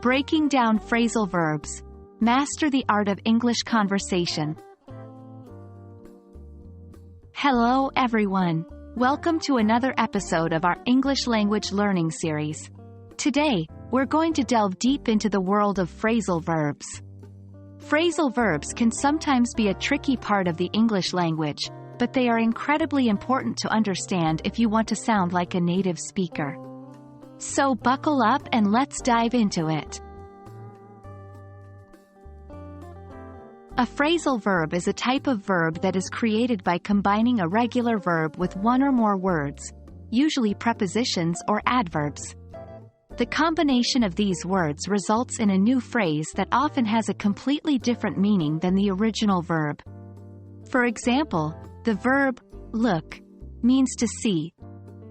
Breaking down phrasal verbs. Master the art of English conversation. Hello everyone. Welcome to another episode of our English language learning series. Today, we're going to delve deep into the world of phrasal verbs. Phrasal verbs can sometimes be a tricky part of the English language, but they are incredibly important to understand if you want to sound like a native speaker. So buckle up and let's dive into it. A phrasal verb is a type of verb that is created by combining a regular verb with one or more words, usually prepositions or adverbs. The combination of these words results in a new phrase that often has a completely different meaning than the original verb. For example, the verb look means to see,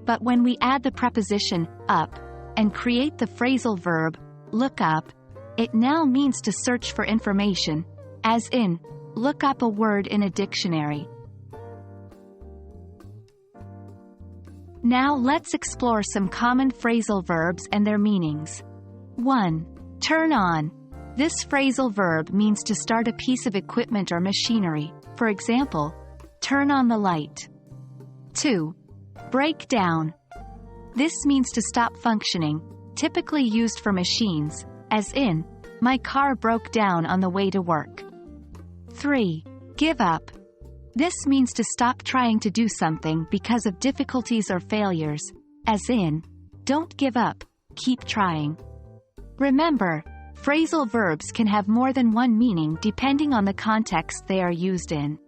but when we add the preposition up and create the phrasal verb look up, it now means to search for information, as in, look up a word in a dictionary. Now let's explore some common phrasal verbs and their meanings. 1. Turn on. This phrasal verb means to start a piece of equipment or machinery, for example, turn on the light. 2. Break down. This means to stop functioning, typically used for machines, as in, my car broke down on the way to work. 3. Give up. This means to stop trying to do something because of difficulties or failures, as in, don't give up, keep trying. Remember, phrasal verbs can have more than one meaning depending on the context they are used in.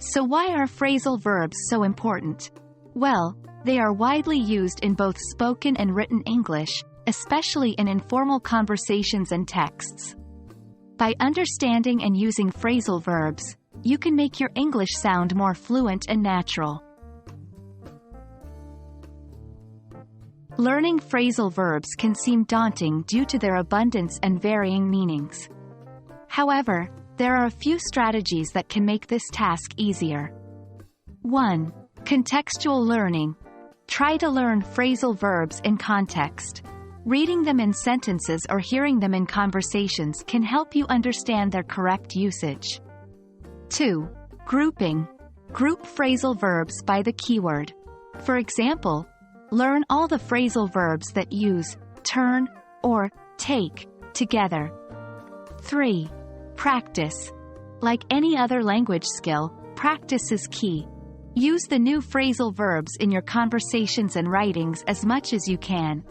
So why are phrasal verbs so important? Well, they are widely used in both spoken and written English, especially in informal conversations and texts. By understanding and using phrasal verbs, you can make your English sound more fluent and natural. Learning phrasal verbs can seem daunting due to their abundance and varying meanings. However, there are a few strategies that can make this task easier. 1. Contextual learning. Try to learn phrasal verbs in context. Reading them in sentences or hearing them in conversations can help you understand their correct usage. 2. Grouping. Group phrasal verbs by the keyword. For example, learn all the phrasal verbs that use turn or take together. 3. Practice. Like any other language skill, practice is key. Use the new phrasal verbs in your conversations and writings as much as you can.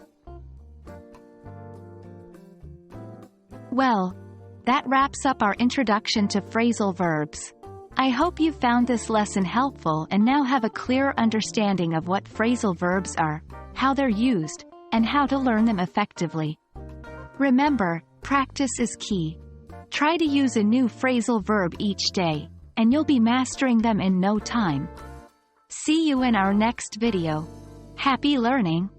Well, that wraps up our introduction to phrasal verbs. I hope you found this lesson helpful and now have a clearer understanding of what phrasal verbs are, how they're used, and how to learn them effectively. Remember, practice is key. Try to use a new phrasal verb each day, and you'll be mastering them in no time. See you in our next video. Happy learning!